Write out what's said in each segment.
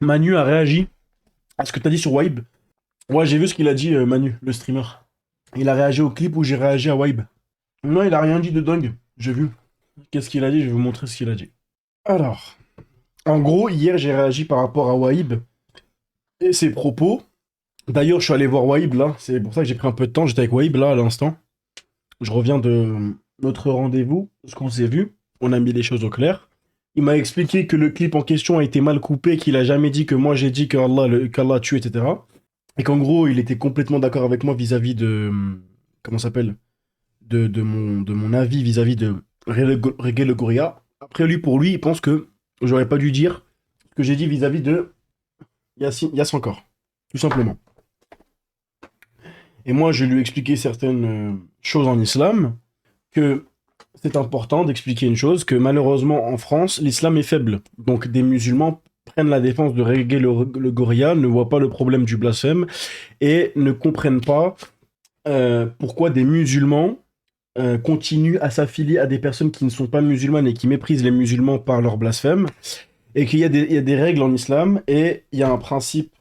Manu a réagi à ce que t'as dit sur Waib. Ouais, j'ai vu ce qu'il a dit, Manu, le streamer. Il a réagi au clip où j'ai réagi à Waib. Non, il a rien dit de dingue. J'ai vu. Qu'est-ce qu'il a dit? Je vais vous montrer ce qu'il a dit. Alors, en gros, hier, j'ai réagi par rapport à Waib et ses propos. D'ailleurs, je suis allé voir Waib là. C'est pour ça que j'ai pris un peu de temps. J'étais avec Waib là à l'instant. Je reviens de notre rendez-vous, ce qu'on s'est vu. On a mis les choses au clair. Il m'a expliqué que le clip en question a été mal coupé, qu'il a jamais dit que moi j'ai dit que qu'Allah tue, etc. Et qu'en gros, il était complètement d'accord avec moi vis-à-vis de. Comment ça s'appelle de mon avis vis-à-vis de Reggae Le Gorilla. Après, lui, pour lui, il pense que j'aurais pas dû dire ce que j'ai dit vis-à-vis de Yass encore. Tout simplement. Et moi, je lui ai expliqué certaines choses en islam, que c'est important d'expliquer une chose, que malheureusement en France, l'islam est faible. Donc des musulmans prennent la défense de Reggae le Gorilla, ne voient pas le problème du blasphème et ne comprennent pas pourquoi des musulmans continuent à s'affilier à des personnes qui ne sont pas musulmanes et qui méprisent les musulmans par leur blasphème, et qu'il y a des règles en islam, et il y a un principe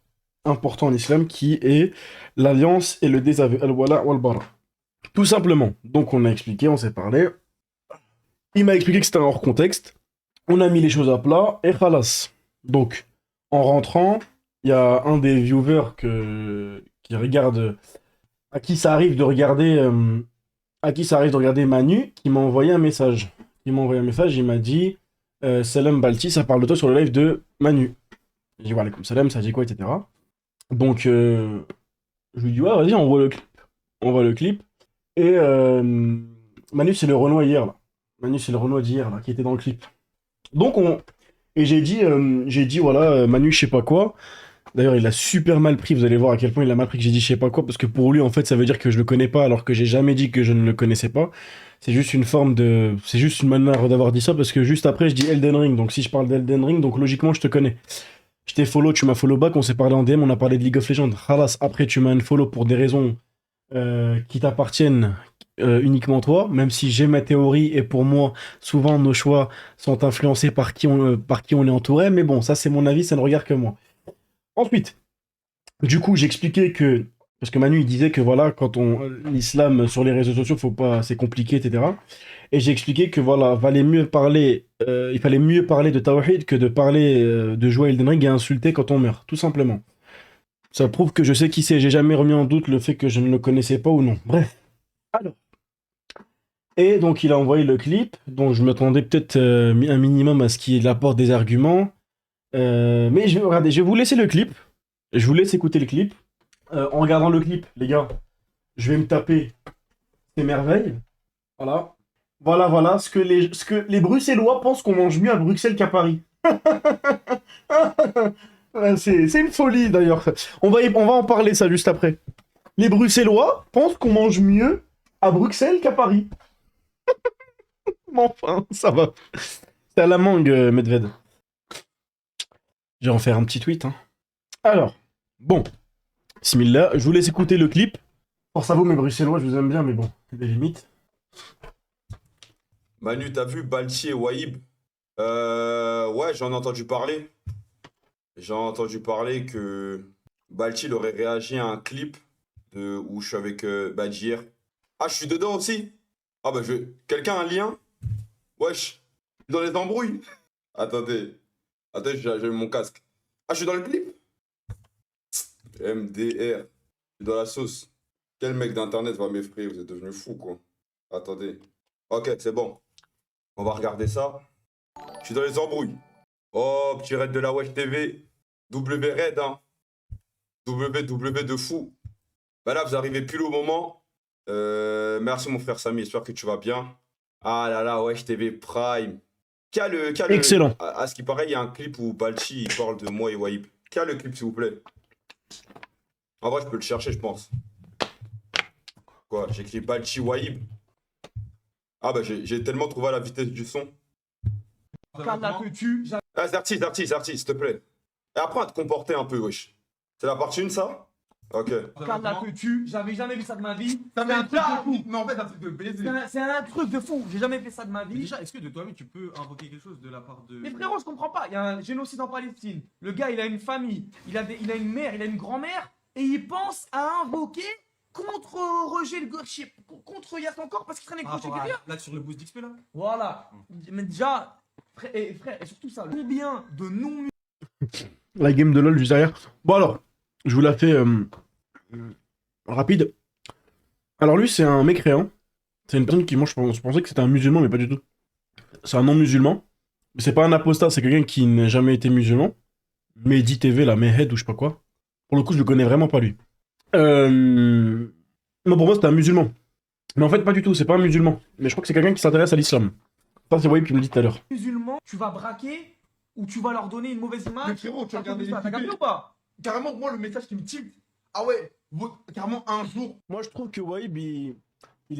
important en islam qui est l'alliance et le désaveu, al-wala wal-bara. Tout simplement. Donc on a expliqué, on s'est parlé. Il m'a expliqué que c'était un hors contexte. On a mis les choses à plat et khalas. Donc, en rentrant, il y a un des viewers qui regarde, à qui ça arrive de regarder Manu, qui m'a envoyé un message. Il m'a envoyé un message, il m'a dit Salam Balti, ça parle de toi sur le live de Manu. J'ai dit voilà, comme salam, ça dit quoi, etc. Donc, je lui dis ouais, vas-y, on voit le clip. On voit le clip. Et Manu, c'est le Renoir hier, là. Manu, c'est le Renoir d'hier, là, qui était dans le clip. Donc, Et j'ai dit voilà, Manu, je sais pas quoi. D'ailleurs, il a super mal pris. Vous allez voir à quel point il a mal pris que j'ai dit je sais pas quoi, parce que pour lui, en fait, ça veut dire que je le connais pas, alors que j'ai jamais dit que je ne le connaissais pas. C'est juste une manière d'avoir dit ça, parce que juste après, je dis Elden Ring. Donc, si je parle d'Elden Ring, donc logiquement, je te connais. Je t'ai follow, tu m'as follow back, on s'est parlé en DM, on a parlé de League of Legends. Khalas, après, tu m'as unfollow pour des raisons qui t'appartiennent uniquement toi, même si j'ai ma théorie et pour moi, souvent nos choix sont influencés par qui on est entouré, mais bon, ça c'est mon avis, ça ne regarde que moi. Ensuite, du coup, j'expliquais que, parce que Manu il disait que voilà, quand on l'islam sur les réseaux sociaux, faut pas, c'est compliqué, etc. Et j'ai expliqué que voilà, il fallait mieux parler de Tawhid que de parler de jouer à Elden Ring et insulter quand on meurt, tout simplement. Ça prouve que je sais qui c'est, j'ai jamais remis en doute le fait que je ne le connaissais pas ou non. Bref. Alors. Et donc il a envoyé le clip, dont je m'attendais peut-être un minimum à ce qu'il apporte des arguments. Mais regardez, je vais vous laisser le clip. Je vous laisse écouter le clip. En regardant le clip, les gars, je vais me taper ces merveilles. Voilà. Voilà ce que les Bruxellois pensent qu'on mange mieux à Bruxelles qu'à Paris. Ouais, c'est une folie d'ailleurs. On va en parler ça juste après. Les Bruxellois pensent qu'on mange mieux à Bruxelles qu'à Paris. Mais enfin, ça va. C'est à la mangue, Medved. Je vais en faire un petit tweet. Hein. Alors, bon, Bismillah, je vous laisse écouter le clip. Force à vous, mes Bruxellois, je vous aime bien, mais bon, il y a des limites. Manu, t'as vu Balti et Waïb? Ouais, j'en ai entendu parler. J'ai entendu parler que Balti il aurait réagi à un clip où je suis avec Badjir. Ah, je suis dedans aussi? Ah bah Quelqu'un a un lien? Wesh, je suis dans les embrouilles. Attendez, attendez, j'ai mon casque. Ah, je suis dans le clip? MDR, je suis dans la sauce. Quel mec d'internet va m'effrayer? Vous êtes devenu fou quoi. Attendez. Ok, c'est bon. On va regarder ça. Je suis dans les embrouilles. Oh, petit raid de la Wesh TV. W raid, hein. W de fou. Bah là, vous arrivez pile au moment. Merci mon frère Samy, j'espère que tu vas bien. Ah là là, Wesh TV Prime. Excellent. À ce qui paraît, il y a un clip où Balchi il parle de moi et Waïb. Qui a le clip, s'il vous plaît? En vrai, je peux le chercher, je pense. Quoi? J'écris Balchi Waïb. Ah bah, j'ai tellement trouvé à la vitesse du son. Ah, Zerti, s'il te plaît. Et apprends à te comporter un peu, wesh. C'est la partie 1, ça? Ok. Carla te tue, j'avais jamais vu ça de ma vie. Ça C'est un truc de fou. Mais en fait, c'est un truc de baiser. C'est un truc de fou, j'ai jamais fait ça de ma Mais vie. déjà, est-ce que de toi-même tu peux invoquer quelque chose de la part de. Mais frérot, je comprends pas, il y a un génocide en Palestine. Le gars, il a une famille, il a une mère, il a une grand-mère, et il pense à invoquer contre Roger le Gorchip, contre Yass encore parce qu'il traîne avec Par Roger rapport à- Guerrier. Là sur le boost d'XP là. Voilà. Mais déjà, frère, et surtout ça, combien de non La game de LoL juste derrière. Bon alors, je vous la fais rapide. Alors lui, c'est un mécréant. C'est une personne qui, moi, je pensais que c'était un musulman, mais pas du tout. C'est un non-musulman. Mais c'est pas un apostat, c'est quelqu'un qui n'a jamais été musulman. Mehdi TV, là, Mehed ou je sais pas quoi. Pour le coup, je le connais vraiment pas lui. Non, pour moi, c'était un musulman. Mais en fait, pas du tout, c'est pas un musulman. Mais je crois que c'est quelqu'un qui s'intéresse à l'islam. Ça, c'est Wahib qui me le dit tout à l'heure. musulmans, tu vas braquer ou tu vas leur donner une mauvaise image. Mais frérot, tu regardes les T'as capté vidéos. ou pas? Carrément, moi, le message qui me tilte. Ah ouais, carrément un jour. Moi, je trouve que Wahib, il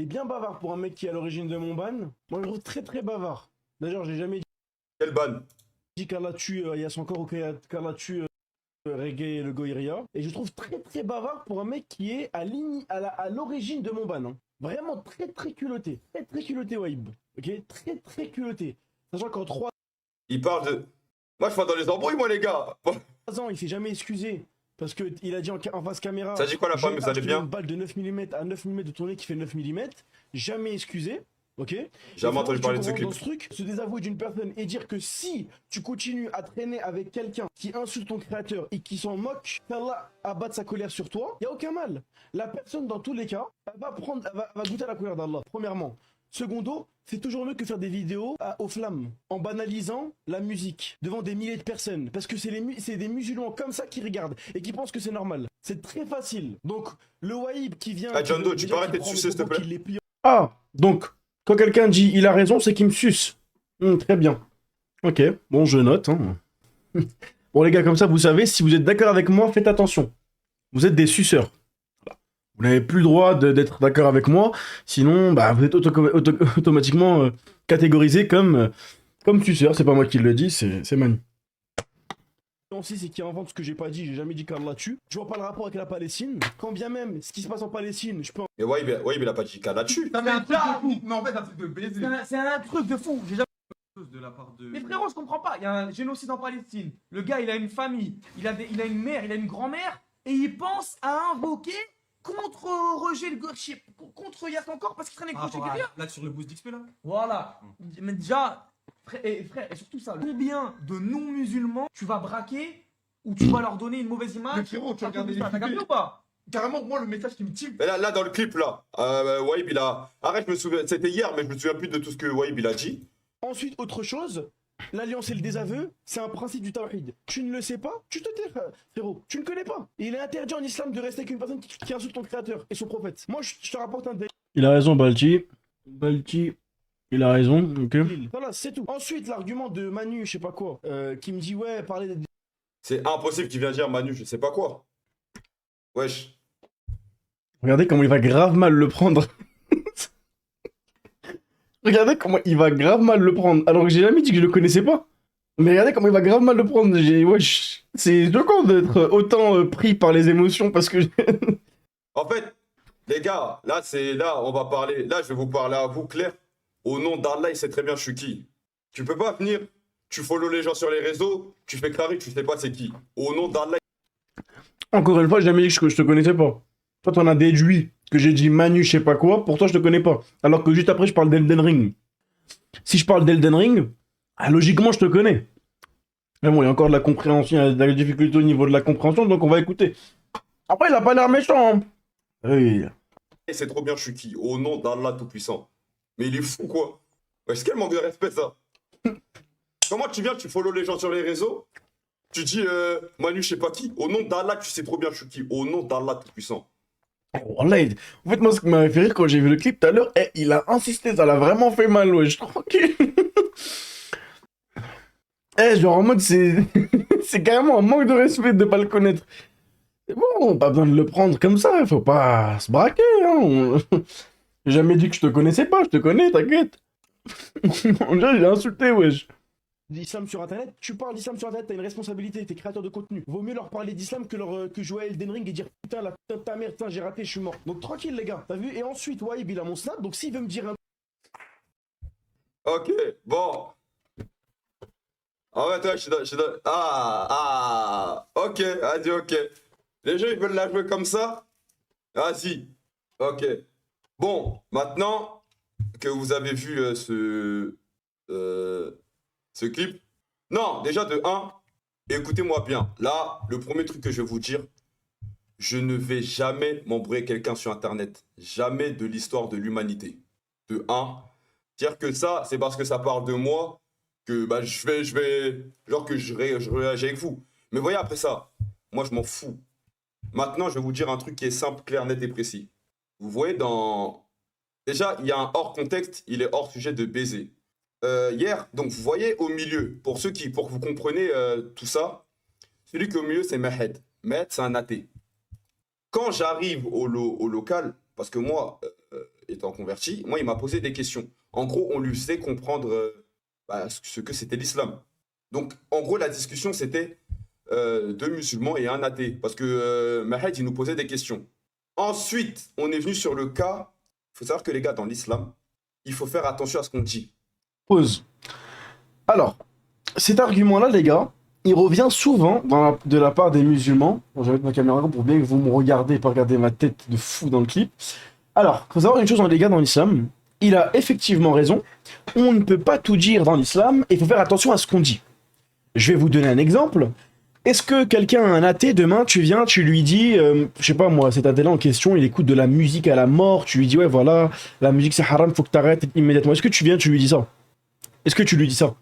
est bien bavard pour un mec qui est à l'origine de mon ban. Moi, je le trouve très très bavard. D'ailleurs, j'ai jamais Quel ban? dit Carla tue Yass encore ou Carla tue Reggae et le Goiria. Et je trouve très très bavard pour un mec qui est à l'origine de mon ban. Hein. Vraiment très très culotté. Très très culotté, Wahib. Ok? Très très culotté. Sachant qu'en 3 Il parle de. Moi, je suis pas dans les embrouilles, moi, les gars. ans, il s'est jamais excusé. Parce qu'il a dit en face caméra. Ça dit quoi, la femme? Vous allez bien? Une balle de 9 mm à 9 mm de tournée qui fait 9 mm. Jamais excusé. Ok? Jamais entendu parler de ce clip. Dans ce truc, se désavouer d'une personne et dire que si tu continues à traîner avec quelqu'un qui insulte ton créateur et qui s'en moque, qu'Allah abatte sa colère sur toi, il n'y a aucun mal. La personne, dans tous les cas, elle va goûter à la colère d'Allah, premièrement. Secondo, c'est toujours mieux que faire des vidéos aux flammes, en banalisant la musique, devant des milliers de personnes. Parce que c'est des musulmans comme ça qui regardent et qui pensent que c'est normal. C'est très facile. Donc, le Wahib qui vient... Ah, John Doe, tu peux arrêter de sucer, s'il te plaît? Ah, donc, quand quelqu'un dit il a raison, c'est qu'il me suce. Très bien. Ok, bon, je note. Hein. Bon, les gars, comme ça, vous savez, si vous êtes d'accord avec moi, faites attention. Vous êtes des suceurs. Vous n'avez plus le droit d'être d'accord avec moi, sinon, bah, vous êtes automatiquement catégorisé comme suceur. C'est pas moi qui le dis, c'est Manu. Aussi, c'est qui invente ce que j'ai pas dit, j'ai jamais dit Carla tue. Je vois pas le rapport avec la Palestine. Quand bien même, ce qui se passe en Palestine, je peux... Mais ouais, il a pas dit qu'à là-dessus. Ça fait un truc de fou. Mais en fait, c'est un truc de baiser. C'est un truc de fou, j'ai jamais. Chose de la part de. Mais frérot, je comprends pas, il y a un génocide en Palestine. Le gars, il a une famille, il a une mère, il a une grand-mère, et il pense à invoquer contre Roger le Gorchip, contre Yass encore parce qu'il traîne avec Par Roger rapport à- Guerrier. Là sur le boost d'XP là. Voilà. Mais déjà, frère, et surtout ça, combien de non-musulmans tu vas braquer ou tu vas leur donner une mauvaise image. Mais frérot, tu regardes les T'as capté vidéos. ou pas? Carrément, moi, le message qui me tilte. Mais là, dans le clip, là, Wahib, il a. Arrête, je me souviens. C'était hier, mais je me souviens plus de tout ce que Wahib, il a dit. Ensuite, autre chose, l'alliance et le désaveu, c'est un principe du tawhid. Tu ne le sais pas, tu te tais, frérot. Tu ne connais pas. Il est interdit en islam de rester avec une personne qui insulte ton créateur et son prophète. Moi, je te rapporte un délire. Il a raison, Balti. Balti, il a raison, ok. Voilà, c'est tout. Ensuite, l'argument de Manu, je sais pas quoi, qui me dit, ouais, parler des... C'est impossible qu'il vienne dire Manu, je sais pas quoi. Wesh. Regardez comment il va grave mal le prendre. Regardez comment il va grave mal le prendre. Alors que j'ai jamais dit que je le connaissais pas. Mais regardez comment il va grave mal le prendre. Wesh, c'est choquant d'être autant pris par les émotions parce que... En fait, les gars, là, on va parler. Là, je vais vous parler à vous, clair. Au nom d'Allah, il sait très bien je suis qui. Tu peux pas venir, tu follow les gens sur les réseaux, tu fais clarer, tu sais pas c'est qui. Au nom d'Allah. Encore une fois, j'ai jamais dit que je te connaissais pas. Toi, t'en as déduit que j'ai dit Manu, je sais pas quoi, pour toi, je te connais pas. Alors que juste après, je parle d'Elden Ring. Si je parle d'Elden Ring, logiquement, je te connais. Mais bon, il y a encore de la compréhension, il y a de la difficulté au niveau de la compréhension, donc on va écouter. Après, il a pas l'air méchant. Hein. Oui. C'est trop bien je suis qui. Au nom d'Allah Tout-Puissant. Mais il est fou, quoi. Wesh, quel manque de respect, ça. Comment tu viens, tu follow les gens sur les réseaux, tu dis Manu, je sais pas qui. Au nom d'Allah, tu sais trop bien je suis qui. Au nom d'Allah Tout-Puissant. Wallah, en fait, moi, ce qui m'a fait rire quand j'ai vu le clip tout à l'heure, il a insisté, ça l'a vraiment fait mal, wesh, tranquille. Genre en mode, c'est c'est carrément un manque de respect de pas le connaître. C'est bon, pas besoin de le prendre comme ça, faut pas se braquer, hein. J'ai jamais dit que je te connaissais pas, je te connais, t'inquiète. On dirait il a insulté, wesh. d'islam sur Internet, tu parles d'islam sur Internet, t'as une responsabilité, t'es créateur de contenu. Vaut mieux leur parler d'islam que jouer à Elden Ring et dire putain, la putain de ta mère, putain, j'ai raté, je suis mort. Donc tranquille, les gars, t'as vu? Et ensuite, Wahib, il a mon snap, donc s'il veut me dire un. Ok, bon. En fait, ouais, ok, vas-y, ok. Les gens, ils veulent la jouer comme ça? Vas-y. Ok. Bon, maintenant que vous avez vu ce clip. Non, déjà de 1, écoutez-moi bien. Là, le premier truc que je vais vous dire, je ne vais jamais m'embrouiller quelqu'un sur Internet. Jamais de l'histoire de l'humanité. De 1. Dire que ça, c'est parce que ça parle de moi que bah, je réagis avec vous. Mais voyez, après ça, moi, je m'en fous. Maintenant, je vais vous dire un truc qui est simple, clair, net et précis. Vous voyez dans... Déjà, il y a un hors contexte, il est hors sujet de baiser. Hier, donc vous voyez au milieu, pour que vous compreniez tout ça, celui qui est au milieu, c'est Mahed. Mahed, c'est un athée. Quand j'arrive au local, parce que moi, étant converti, moi, il m'a posé des questions. En gros, on lui faisait comprendre ce que c'était l'islam. Donc, en gros, la discussion, c'était 2 musulmans et un athée. Parce que Mahed, il nous posait des questions. Ensuite, on est venu sur le cas. Il faut savoir que les gars, dans l'islam, il faut faire attention à ce qu'on dit. Pause. Alors, cet argument-là, les gars, il revient souvent de la part des musulmans. Bon, je vais mettre ma caméra pour bien que vous me regardez et pas regarder ma tête de fou dans le clip. Alors, il faut savoir une chose, les gars, dans l'islam, il a effectivement raison. On ne peut pas tout dire dans l'islam et il faut faire attention à ce qu'on dit. Je vais vous donner un exemple. Est-ce que quelqu'un, un athée, demain, tu viens, tu lui dis, je sais pas moi, cet athée-là en question, il écoute de la musique à la mort, tu lui dis, ouais, voilà, la musique c'est haram, faut que t'arrêtes immédiatement. Est-ce que tu viens, tu lui dis ça? Est-ce que tu lui dis ça?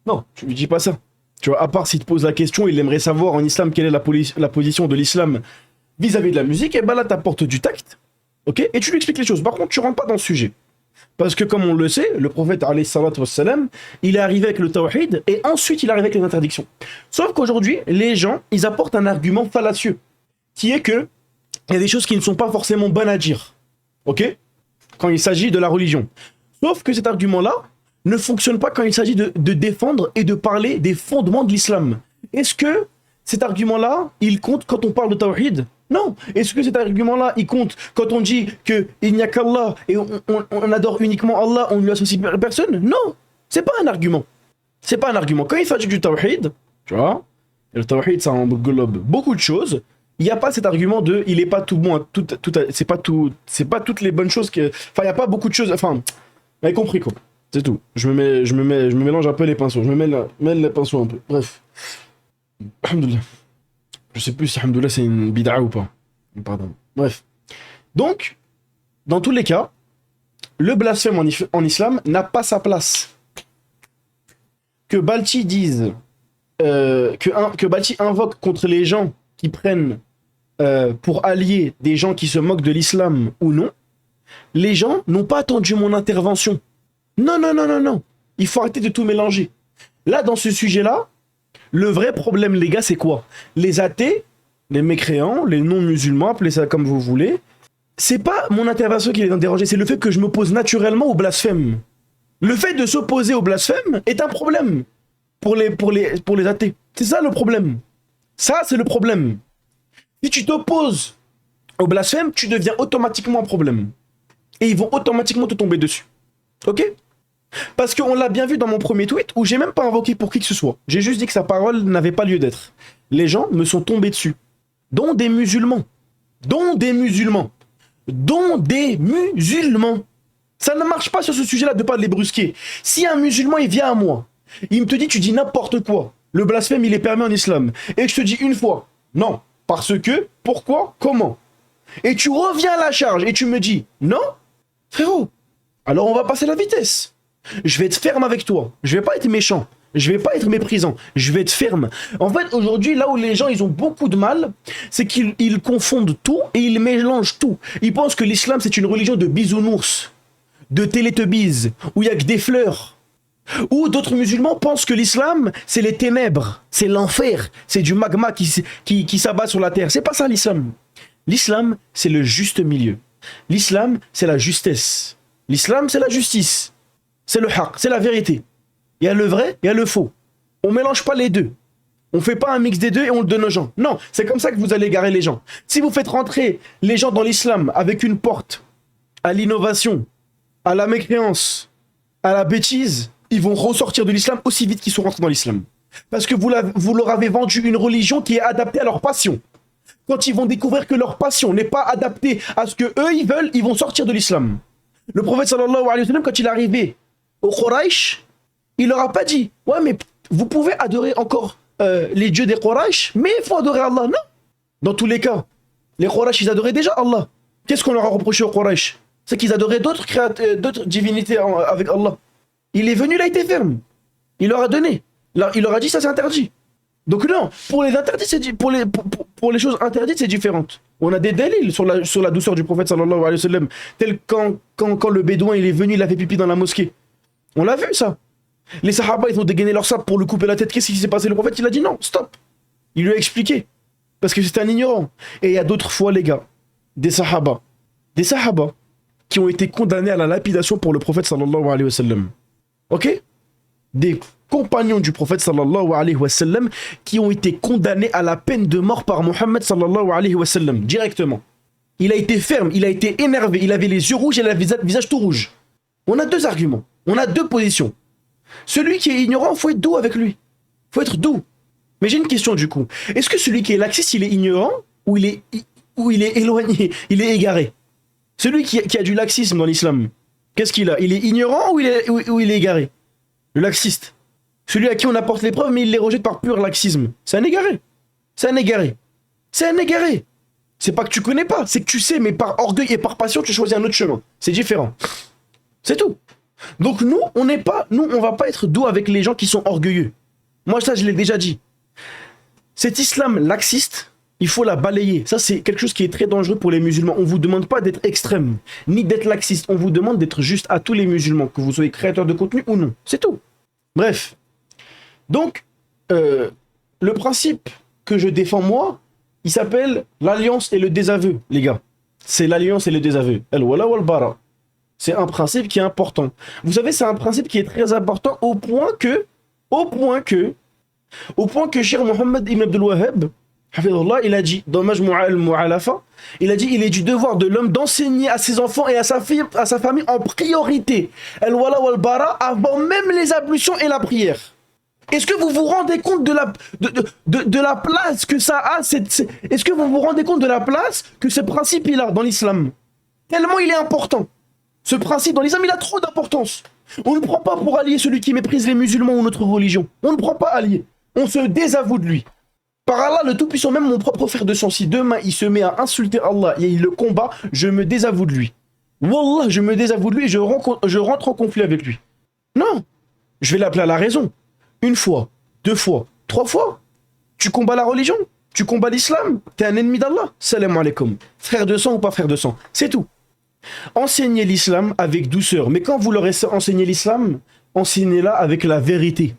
Non, tu lui dis pas ça. Tu vois, à part s'il te pose la question, il aimerait savoir en islam quelle est la position de l'islam vis-à-vis de la musique, et ben là, t'apportes du tact, ok? Et tu lui expliques les choses. Par contre, tu rentres pas dans le sujet. Parce que comme on le sait, le prophète, alayhi salatu wassalam, il est arrivé avec le tawhid, et ensuite il arrive avec les interdictions. Sauf qu'aujourd'hui, les gens, ils apportent un argument fallacieux, qui est que il y a des choses qui ne sont pas forcément bonnes à dire, ok? Quand il s'agit de la religion. Sauf que cet argument-là ne fonctionne pas quand il s'agit de défendre et de parler des fondements de l'islam. Est-ce que cet argument-là, il compte quand on parle de tawhid? Non. Est-ce que cet argument-là, il compte quand on dit qu'il n'y a qu'Allah et on adore uniquement Allah, on ne lui associe personne? Non. C'est pas un argument. C'est pas un argument. Quand il s'agit du tawhid, tu vois, et le tawhid, ça englobe beaucoup de choses. Il n'y a pas cet argument de il est pas tout bon, c'est pas toutes les bonnes choses que. Enfin, il n'y a pas beaucoup de choses. Enfin, vous avez compris quoi. C'est tout. Je me mélange un peu les pinceaux. Je me mêle les pinceaux un peu. Bref. Alhamdoulilah. Je sais plus si alhamdoulilah c'est une bid'a ou pas. Pardon. Bref. Donc, dans tous les cas, le blasphème en islam n'a pas sa place. Que Balti dise, que Balti invoque contre les gens qui prennent pour alliés des gens qui se moquent de l'islam ou non, les gens n'ont pas attendu mon intervention. Non, non, non, non, non. Il faut arrêter de tout mélanger. Là, dans ce sujet-là, le vrai problème, les gars, c'est quoi? Les athées, les mécréants, les non-musulmans, appelez ça comme vous voulez, c'est pas mon intervention qui les dérange, c'est le fait que je m'oppose naturellement au blasphème. Le fait de s'opposer au blasphème est un problème pour les athées. C'est ça le problème. Ça, c'est le problème. Si tu t'opposes au blasphème, tu deviens automatiquement un problème. Et ils vont automatiquement te tomber dessus. Ok? Parce qu'on l'a bien vu dans mon premier tweet où j'ai même pas invoqué pour qui que ce soit. J'ai juste dit que sa parole n'avait pas lieu d'être. Les gens me sont tombés dessus. Dont des musulmans. Dont des musulmans. Dont des musulmans. Ça ne marche pas sur ce sujet-là de pas les brusquer. Si un musulman il vient à moi, il me te dit tu dis n'importe quoi. Le blasphème il est permis en islam. Et je te dis une fois, non. Parce que, pourquoi, comment? Et tu reviens à la charge et tu me dis non, frérot. Alors on va passer la vitesse. Je vais être ferme avec toi. Je vais pas être méchant. Je vais pas être méprisant. Je vais être ferme. En fait, aujourd'hui, là où les gens ils ont beaucoup de mal, c'est qu'ils confondent tout et ils mélangent tout. Ils pensent que l'islam c'est une religion de bisounours, de télétubbies, où il y a que des fleurs. Ou d'autres musulmans pensent que l'islam c'est les ténèbres, c'est l'enfer, c'est du magma qui s'abat sur la terre. C'est pas ça l'islam. L'islam c'est le juste milieu. L'islam c'est la justesse. L'islam c'est la justice. C'est le haq, c'est la vérité. Il y a le vrai, il y a le faux. On mélange pas les deux. On fait pas un mix des deux et on le donne aux gens. Non, c'est comme ça que vous allez égarer les gens. Si vous faites rentrer les gens dans l'islam avec une porte à l'innovation, à la mécréance, à la bêtise, ils vont ressortir de l'islam aussi vite qu'ils sont rentrés dans l'islam. Parce que vous leur avez vendu une religion qui est adaptée à leur passion. Quand ils vont découvrir que leur passion n'est pas adaptée à ce que eux ils veulent, ils vont sortir de l'islam. Le prophète sallallahu alayhi wa sallam, quand il est arrivé au Quraysh, il leur a pas dit « Ouais, mais vous pouvez adorer encore les dieux des Quraysh, mais il faut adorer Allah. » Non. Dans tous les cas, les Quraysh, ils adoraient déjà Allah. Qu'est-ce qu'on leur a reproché aux Quraysh? C'est qu'ils adoraient d'autres divinités avec Allah. Il est venu, il a été ferme. Il leur a donné. Il leur a dit ça c'est interdit. Donc non, pour les interdits, pour les choses interdites, c'est différent. On a des délits sur la douceur du prophète sallallahu alayhi wa sallam, tel quand le bédouin il est venu, il a fait pipi dans la mosquée. On l'a vu ça. Les sahaba ils ont dégainé leur sabre pour lui couper la tête. Qu'est-ce qui s'est passé? Le prophète il a dit non, stop. Il lui a expliqué. Parce que c'était un ignorant. Et il y a d'autres fois les gars, des sahaba qui ont été condamnés à la lapidation pour le prophète sallallahu alayhi wa sallam. Ok? Des compagnons du prophète sallallahu alayhi wa sallam qui ont été condamnés à la peine de mort par Mohammed sallallahu alayhi wa sallam, directement. Il a été ferme, il a été énervé, il avait les yeux rouges et le visage tout rouge. On a deux arguments, on a deux positions. Celui qui est ignorant, il faut être doux avec lui. Il faut être doux. Mais j'ai une question du coup. Est-ce que celui qui est laxiste, il est ignorant ou il est éloigné, il est égaré? Celui qui a du laxisme dans l'islam, qu'est-ce qu'il a? Il est ignorant ou il est égaré? Le laxiste. Celui à qui on apporte les preuves, mais il les rejette par pur laxisme. C'est un égaré. C'est un égaré. C'est un égaré. C'est pas que tu connais pas, c'est que tu sais, mais par orgueil et par passion, tu choisis un autre chemin. C'est différent. C'est tout. Donc nous, on va pas être doux avec les gens qui sont orgueilleux. Moi, ça, je l'ai déjà dit. Cet islam laxiste, il faut la balayer. Ça, c'est quelque chose qui est très dangereux pour les musulmans. On vous demande pas d'être extrême, ni d'être laxiste. On vous demande d'être juste à tous les musulmans, que vous soyez créateur de contenu ou non. C'est tout. Bref. Donc, le principe que je défends moi, il s'appelle l'alliance et le désaveu, les gars. C'est l'alliance et le désaveu. Al-wala wal-bara. C'est un principe qui est important. Vous savez, c'est un principe qui est très important au point que Cheikh Mohammed ibn Abdul Wahhab, il a dit, dans Majmu'a al-Mu'alafa, il a dit, il est du devoir de l'homme d'enseigner à ses enfants et à sa famille en priorité, al-wala wal-bara, avant même les ablutions et la prière. Est-ce que vous vous rendez compte de la place que ça a? Est-ce que vous vous rendez compte de la place que ce principe il a dans l'islam? Tellement il est important. Ce principe dans l'islam, il a trop d'importance. On ne prend pas pour allier celui qui méprise les musulmans ou notre religion. On ne prend pas allié. On se désavoue de lui. Par Allah, le Tout-Puissant, même mon propre frère de sang, si demain il se met à insulter Allah et il le combat, je me désavoue de lui. Wallah, je me désavoue de lui et je rentre en conflit avec lui. Non, je vais l'appeler à la raison. Une fois, deux fois, trois fois. Tu combats la religion, tu combats l'islam, t'es un ennemi d'Allah. Salam alaikum. Frère de sang ou pas frère de sang, c'est tout. Enseignez l'islam avec douceur. Mais quand vous leur enseignez l'islam, enseignez-la avec la vérité.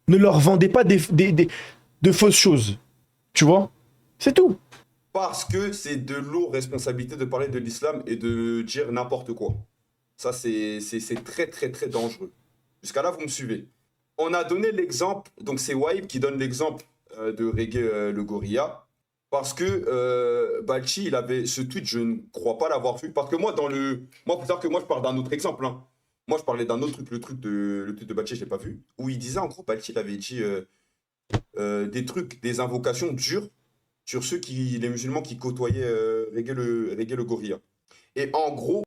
Ne leur vendez pas de fausses choses. Tu vois? C'est tout. Parce que c'est de lourde responsabilité de parler de l'islam et de dire n'importe quoi. Ça, c'est très, très, très dangereux. Jusqu'à là, vous me suivez. On a donné l'exemple, donc c'est Waïb qui donne l'exemple de Reggae le Gorilla. Parce que Balchi, il avait ce tweet, je ne crois pas l'avoir vu. Parce que moi, faut savoir que moi, je parle d'un autre exemple. Hein. Moi, je parlais d'un autre truc, le tweet de Balchi, je ne l'ai pas vu. Où il disait, en gros, Balchi, il avait dit des trucs, des invocations dures sur les musulmans qui côtoyaient Reggae le Gorilla. Et en gros,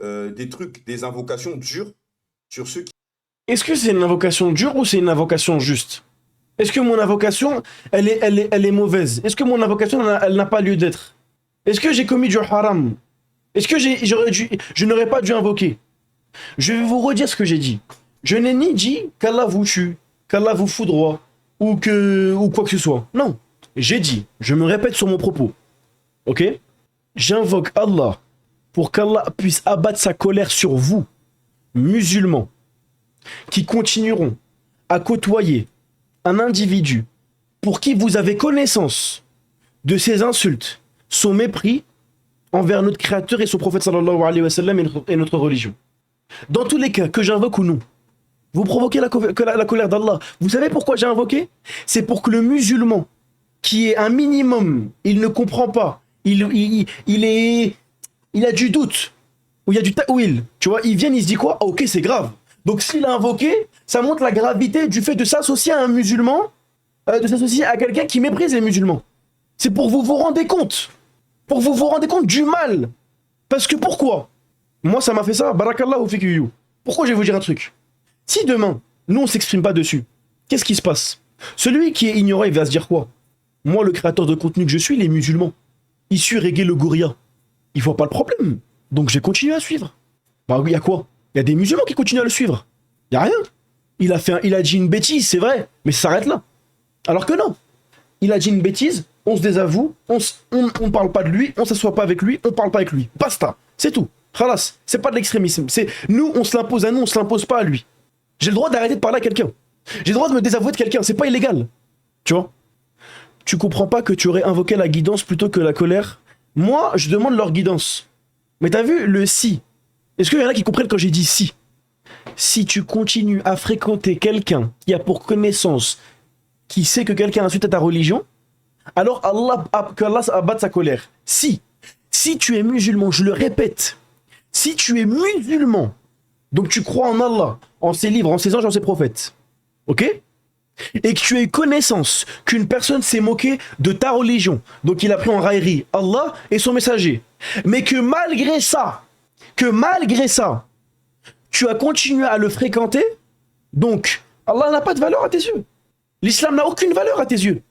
des invocations dures sur ceux qui... Est-ce que c'est une invocation dure ou c'est une invocation juste? Est-ce que mon invocation, elle est mauvaise? Est-ce que mon invocation, elle n'a pas lieu d'être? Est-ce que j'ai commis du haram? Est-ce que je n'aurais pas dû invoquer? Je vais vous redire ce que j'ai dit. Je n'ai ni dit qu'Allah vous tue, qu'Allah vous foudroie, ou quoi que ce soit. Non. J'ai dit, je me répète sur mon propos. Ok? J'invoque Allah pour qu'Allah puisse abattre sa colère sur vous, musulmans, qui continueront à côtoyer un individu pour qui vous avez connaissance de ses insultes, son mépris envers notre Créateur et son prophète sallallahu alayhi wa sallam et notre religion. Dans tous les cas, que j'invoque ou non, Vous provoquez la colère d'Allah. Vous savez pourquoi j'ai invoqué? C'est pour que le musulman, qui est un minimum, il ne comprend pas, il a du doute, ou il y a du ta'wil, tu vois, il vient, il se dit quoi? Ah, ok, c'est grave. Donc s'il a invoqué, ça montre la gravité du fait de s'associer à un musulman, de s'associer à quelqu'un qui méprise les musulmans. C'est pour vous rendez compte. Pour vous rendez compte du mal. Parce que pourquoi? Moi, ça m'a fait ça, barakallahu fikiyou. Pourquoi je vais vous dire un truc? Si demain, nous, on s'exprime pas dessus, qu'est-ce qui se passe? Celui qui est ignorant, il va se dire quoi? Moi, le créateur de contenu que je suis, les musulmans, issus Reggae le Gouria, ils voient pas le problème. Donc, j'ai continué à suivre. Bah oui, il y a quoi? Il y a des musulmans qui continuent à le suivre. Il y a rien. Il a dit une bêtise, c'est vrai, mais ça s'arrête là. Alors que non. Il a dit une bêtise, on se désavoue, on parle pas de lui, on s'assoit pas avec lui, on parle pas avec lui. Basta. C'est tout. Khalas. C'est pas de l'extrémisme. C'est nous, on se l'impose à nous, on se l'impose pas à lui. J'ai le droit d'arrêter de parler à quelqu'un. J'ai le droit de me désavouer de quelqu'un. C'est pas illégal. Tu vois? Tu comprends pas que tu aurais invoqué la guidance plutôt que la colère? Moi, je demande leur guidance. Mais t'as vu le si? Est-ce qu'il y en a qui comprennent quand j'ai dit si? Si tu continues à fréquenter quelqu'un qui a pour connaissance, qui sait que quelqu'un insulte à ta religion, alors que Allah abatte sa colère. Si tu es musulman, je le répète, si tu es musulman, donc tu crois en Allah, en ses livres, en ses anges, en ses prophètes, ok? Et que tu aies connaissance qu'une personne s'est moquée de ta religion, donc il a pris en raillerie Allah et son messager, mais que malgré ça, tu as continué à le fréquenter, donc Allah n'a pas de valeur à tes yeux. L'islam n'a aucune valeur à tes yeux.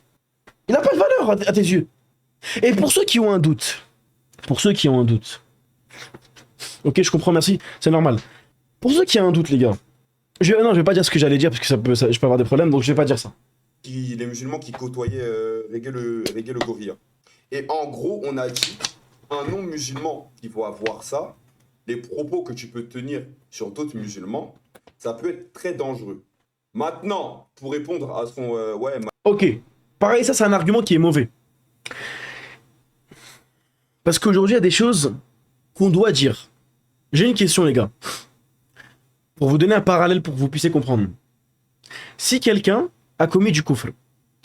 Il n'a pas de valeur à tes yeux. Et pour ceux qui ont un doute, ok, je comprends, merci, c'est normal. Pour ceux qui ont un doute, les gars, je vais pas dire ce que j'allais dire parce que je peux avoir des problèmes, donc je vais pas dire ça. Les musulmans qui côtoyaient Reggae le Gorilla. Et en gros, on a dit, un non-musulman qui va voir ça, les propos que tu peux tenir sur d'autres musulmans, ça peut être très dangereux. Maintenant, pour répondre à son... Ok, pareil, ça c'est un argument qui est mauvais. Parce qu'aujourd'hui, il y a des choses qu'on doit dire. J'ai une question, les gars. Pour vous donner un parallèle pour que vous puissiez comprendre. Si quelqu'un a commis du kufr,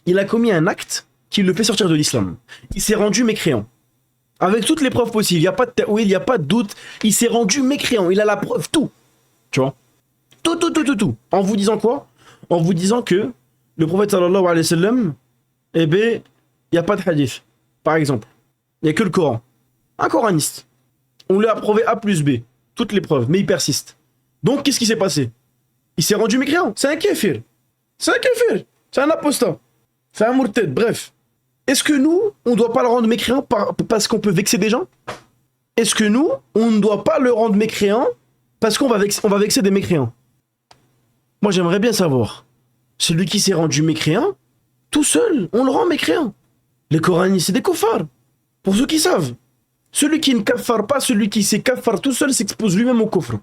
il a commis un acte qui le fait sortir de l'islam. Il s'est rendu mécréant. Avec toutes les preuves possibles, il n'y a pas de ta'wil, il n'y a pas de doute. Il s'est rendu mécréant, il a la preuve, tout. Tu vois? Tout. En vous disant quoi? En vous disant que le prophète sallallahu alayhi wa sallam, eh ben, il n'y a pas de hadith. Par exemple, il n'y a que le Coran. Un coraniste. On lui a prouvé A plus B, toutes les preuves, mais il persiste. Donc, qu'est-ce qui s'est passé? Il s'est rendu mécréant. C'est un kéfir. C'est un apostat. C'est un mourted, bref. Est-ce que nous, on ne doit pas le rendre mécréant parce qu'on peut vexer des gens? Est-ce que nous, on ne doit pas le rendre mécréant parce qu'on va vexer des mécréants? Moi, j'aimerais bien savoir. Celui qui s'est rendu mécréant, tout seul, on le rend mécréant. Les coranistes, c'est des koffars. Pour ceux qui savent. Celui qui ne kaffare pas, celui qui s'est kaffare tout seul, s'expose lui-même au coffre.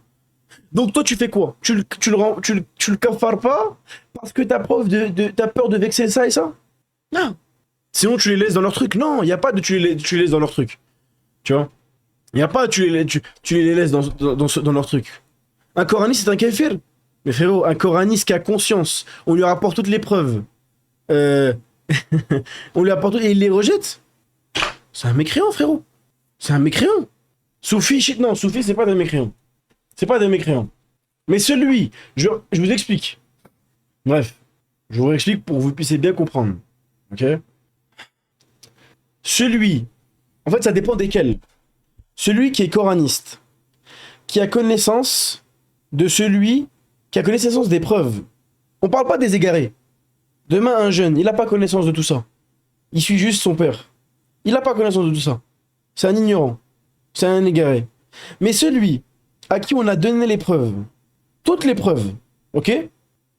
Donc toi, tu fais quoi? Tu le kaffares pas parce que t'as peur de vexer ça et ça? Non. Sinon, tu les laisses dans leur truc. Non, il n'y a pas de tu les laisses dans leur truc. Tu vois? Il n'y a pas tu les laisses dans leur truc. Un coraniste, c'est un kéfir. Mais frérot, un coraniste qui a conscience, on lui rapporte toutes les preuves. On lui apporte et il les rejette. C'est un mécréant, frérot. C'est un mécréant. Soufi, shit, non, Soufi, c'est pas des mécréants. C'est pas des mécréants. Mais celui, je vous explique. Bref, je vous explique pour que vous puissiez bien comprendre. Ok? Celui, en fait, ça dépend desquels. Celui qui est coraniste, qui a connaissance de celui qui a connaissance des preuves. On parle pas des égarés. Demain, un jeune, il n'a pas connaissance de tout ça. Il suit juste son père. Il n'a pas connaissance de tout ça. C'est un ignorant. C'est un égaré. Mais celui à qui on a donné les preuves, toutes les preuves, ok?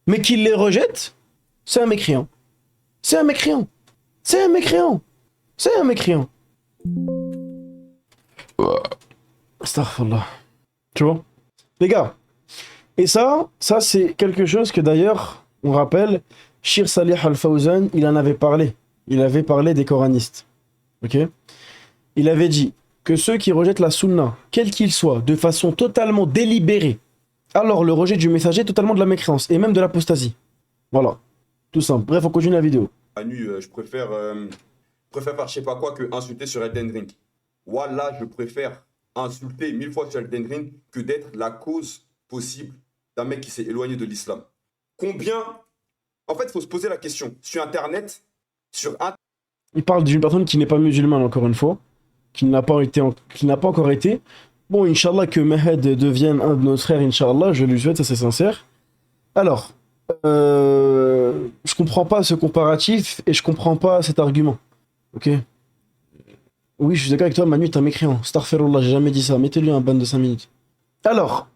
Mais qui les rejette, c'est un mécréant. C'est un mécréant. C'est un mécréant. C'est un mécréant. Astaghfirullah. Tu vois? Les gars, et ça c'est quelque chose que d'ailleurs, on rappelle, Shir Salih Al-Fawzan, il en avait parlé. Il avait parlé des coranistes. Ok? Il avait dit que ceux qui rejettent la sunna, quel qu'il soit, de façon totalement délibérée, alors le rejet du messager est totalement de la mécréance, et même de l'apostasie. Voilà, tout simple. Bref, on continue la vidéo. Manu, je préfère faire je sais pas quoi que insulter sur Elden Ring. Voilà, je préfère insulter 1000 fois sur Elden Ring que d'être la cause possible d'un mec qui s'est éloigné de l'islam. Combien... En fait, il faut se poser la question. Sur Internet, Il parle d'une personne qui n'est pas musulmane, encore une fois, qui n'a pas encore été. Bon, Inch'Allah, que Mehed devienne un de nos frères, Inch'Allah, je lui souhaite, ça c'est sincère. Alors, je comprends pas ce comparatif et je comprends pas cet argument. Ok? Oui, je suis d'accord avec toi, Manu, t'es un mécréant. Starfirullah, j'ai jamais dit ça. Mettez-lui un ban de 5 minutes. Alors,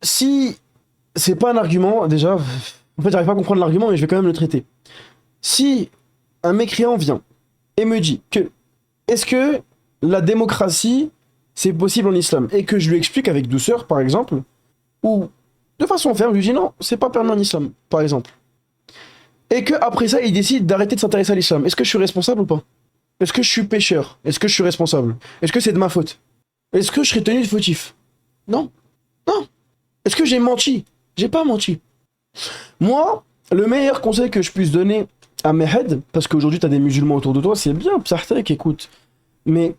si c'est pas un argument, déjà, en fait, j'arrive pas à comprendre l'argument, mais je vais quand même le traiter. Si un mécréant vient et me dit que est-ce que la démocratie c'est possible en islam et que je lui explique avec douceur par exemple ou de façon ferme je lui dis non c'est pas permis en islam par exemple et que après ça il décide d'arrêter de s'intéresser à l'islam, est-ce que je suis responsable ou pas? Est-ce que je suis pécheur? Est-ce que je suis responsable? Est-ce que c'est de ma faute? Est-ce que je serai tenu de fautif? Non, non. Est-ce que j'ai menti? J'ai pas menti. Moi, le meilleur conseil que je puisse donner à Mehed, parce qu'aujourd'hui t'as des musulmans autour de toi, c'est bien, Psartek, écoute. Mais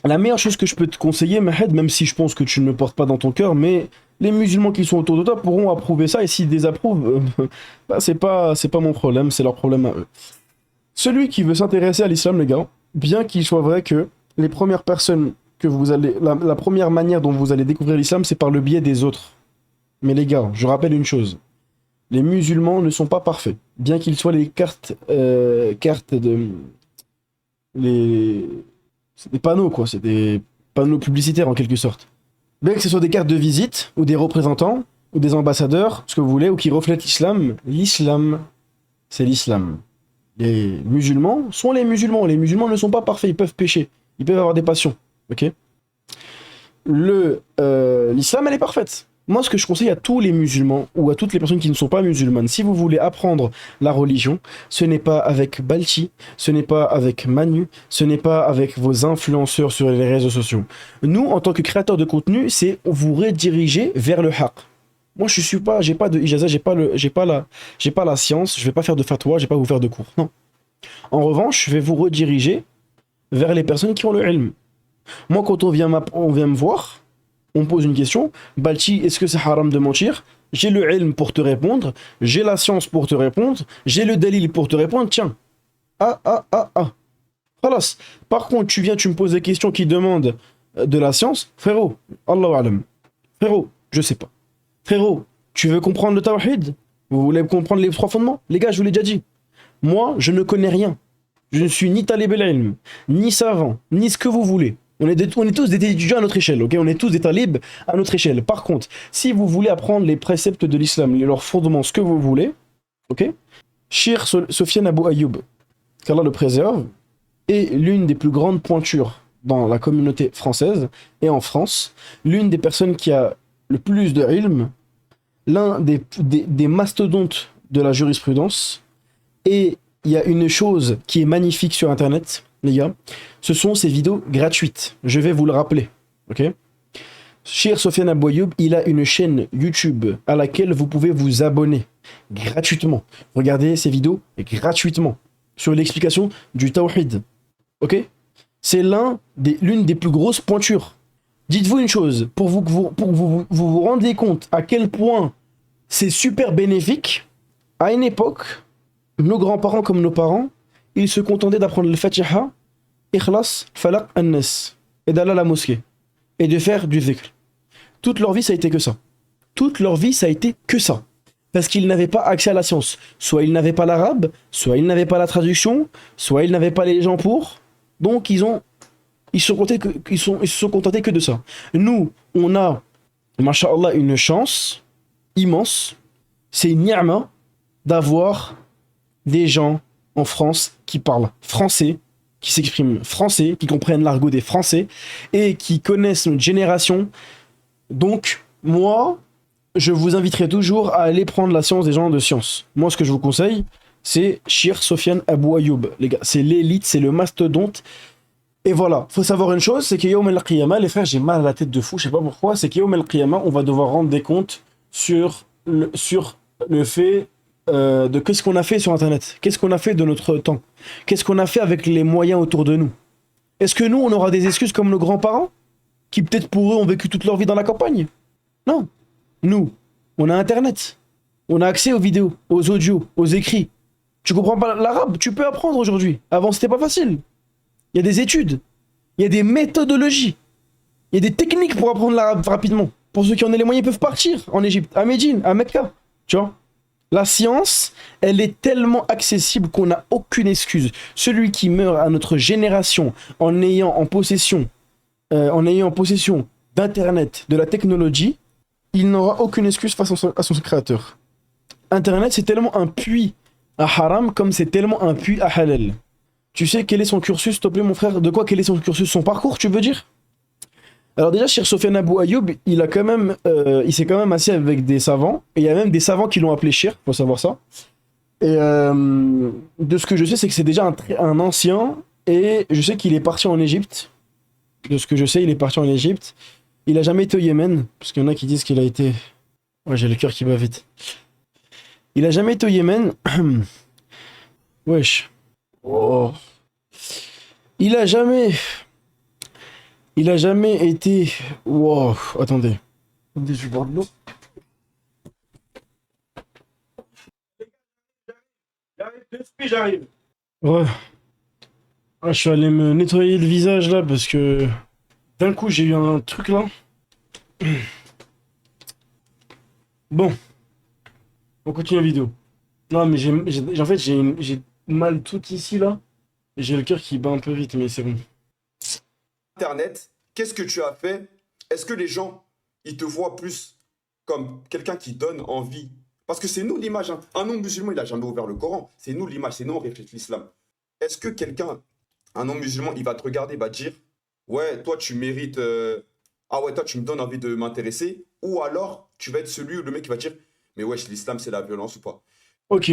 la meilleure chose que je peux te conseiller, Mehed, même si je pense que tu ne le portes pas dans ton cœur, mais les musulmans qui sont autour de toi pourront approuver ça, et s'ils désapprouvent, bah, c'est pas mon problème, c'est leur problème à eux. Celui qui veut s'intéresser à l'islam, les gars, bien qu'il soit vrai que les premières personnes que vous allez... La première manière dont vous allez découvrir l'islam, c'est par le biais des autres. Mais les gars, je rappelle une chose. Les musulmans ne sont pas parfaits. Bien qu'ils soient les cartes de... C'est des panneaux, quoi. C'est des panneaux publicitaires, en quelque sorte. Bien que ce soit des cartes de visite, ou des représentants, ou des ambassadeurs, ce que vous voulez, ou qui reflètent l'islam, c'est l'islam. Les musulmans sont les musulmans. Les musulmans ne sont pas parfaits, ils peuvent pécher. Ils peuvent avoir des passions. Ok? L'islam, elle est parfaite. Moi, ce que je conseille à tous les musulmans, ou à toutes les personnes qui ne sont pas musulmanes, si vous voulez apprendre la religion, ce n'est pas avec Balti, ce n'est pas avec Manu, ce n'est pas avec vos influenceurs sur les réseaux sociaux. Nous, en tant que créateurs de contenu, c'est vous rediriger vers le haqq. Moi, j'ai pas de ijaza, j'ai pas la science, je vais pas faire de fatwa, je vais pas vous faire de cours. Non. En revanche, je vais vous rediriger vers les personnes qui ont le ilm. Moi, quand on vient me voir, on me pose une question, Balti, est-ce que c'est haram de mentir? J'ai le ilm pour te répondre, j'ai la science pour te répondre, j'ai le dalil pour te répondre, tiens. Khalas. Par contre, tu me poses des questions qui demandent de la science, frérot, Allahu alam. Frérot, je sais pas. Frérot, tu veux comprendre le tawhid? Vous voulez comprendre les 3 fondements? Les gars, je vous l'ai déjà dit. Moi, je ne connais rien. Je ne suis ni talib al-ilm, ni savant, ni ce que vous voulez. On est tous des étudiants à notre échelle, ok? On est tous des talibs à notre échelle. Par contre, si vous voulez apprendre les préceptes de l'islam, leurs fondements, ce que vous voulez, ok? Cheikh Sofiane Abou Ayoub, qu'Allah le préserve, est l'une des plus grandes pointures dans la communauté française et en France, l'une des personnes qui a le plus de ilm, l'un des mastodontes de la jurisprudence, et il y a une chose qui est magnifique sur Internet, les gars, ce sont ces vidéos gratuites. Je vais vous le rappeler, ok? Cheikh Sofiane Abou Ayoub, il a une chaîne YouTube à laquelle vous pouvez vous abonner gratuitement. Regardez ces vidéos gratuitement sur l'explication du tawhid, ok? C'est l'une des plus grosses pointures. Dites-vous une chose, pour vous rendiez compte à quel point c'est super bénéfique, à une époque, nos grands-parents comme nos parents, ils se contentaient d'apprendre le Fatiha, Ikhlas, Falaq, An-Nas, et d'aller à la mosquée, et de faire du dhikr. Toute leur vie, ça a été que ça. Toute leur vie, ça a été que ça. Parce qu'ils n'avaient pas accès à la science. Soit ils n'avaient pas l'arabe, soit ils n'avaient pas la traduction, soit ils n'avaient pas les gens pour. Donc ils se sont contentés que de ça. Nous, on a, masha'Allah, une chance immense. C'est une ni'ma d'avoir des gens en France qui parlent français, qui s'expriment français, qui comprennent l'argot des Français et qui connaissent notre génération. Donc, moi, je vous inviterai toujours à aller prendre la science des gens de science. Moi, ce que je vous conseille, c'est Cheikh Sofiane Abou Ayoub. Les gars, c'est l'élite, c'est le mastodonte. Et voilà, faut savoir une chose, c'est que Yawm al-Qiyamah, les frères, j'ai mal à la tête de fou, je sais pas pourquoi, c'est que Yawm al-Qiyamah, on va devoir rendre des comptes sur le fait de qu'est-ce qu'on a fait sur Internet, qu'est-ce qu'on a fait de notre temps, qu'est-ce qu'on a fait avec les moyens autour de nous. Est-ce que nous, on aura des excuses comme nos grands-parents, qui peut-être pour eux ont vécu toute leur vie dans la campagne? Non. Nous, on a Internet. On a accès aux vidéos, aux audios, aux écrits. Tu comprends pas l'arabe? Tu peux apprendre aujourd'hui. Avant, c'était pas facile. Il y a des études. Il y a des méthodologies. Il y a des techniques pour apprendre l'arabe rapidement. Pour ceux qui en ont les moyens, ils peuvent partir en Égypte, à Médine, à Mecca. Tu vois? La science, elle est tellement accessible qu'on n'a aucune excuse. Celui qui meurt à notre génération en ayant en possession d'Internet, de la technologie, il n'aura aucune excuse face à son créateur. Internet, c'est tellement un puits à haram comme c'est tellement un puits à halal. Tu sais quel est son cursus, s'il te plaît, mon frère? De quoi, quel est son cursus, son parcours, tu veux dire? Alors déjà, Cheikh Sofiane Abou Ayoub, il s'est quand même assis avec des savants, et il y a même des savants qui l'ont appelé Cheikh, faut savoir ça. Et de ce que je sais, c'est que c'est déjà un ancien, et je sais qu'il est parti en Égypte. De ce que je sais, il est parti en Égypte. Il a jamais été au Yémen, parce qu'il y en a qui disent qu'il a été... Ouais, j'ai le cœur qui bat vite. Il a jamais été au Yémen. Wesh. Oh. Il a jamais été... Wow, attendez. Attendez, je vais boire de l'eau. J'arrive. Ouais. Ah, je suis allé me nettoyer le visage là parce que d'un coup j'ai eu un truc là. Bon. On continue la vidéo. Non mais en fait j'ai mal tout ici là. Et j'ai le cœur qui bat un peu vite mais c'est bon. Internet, qu'est-ce que tu as fait? Est-ce que les gens, ils te voient plus comme quelqu'un qui donne envie? Parce que c'est nous l'image. Hein. Un non-musulman, il n'a jamais ouvert le Coran. C'est nous l'image, c'est nous on reflète l'islam. Est-ce que un non-musulman, il va te regarder, il va te dire, ouais, toi tu mérites, ah ouais, toi tu me donnes envie de m'intéresser, ou alors tu vas être celui où le mec qui va dire, mais wesh, l'islam c'est la violence ou pas? Ok.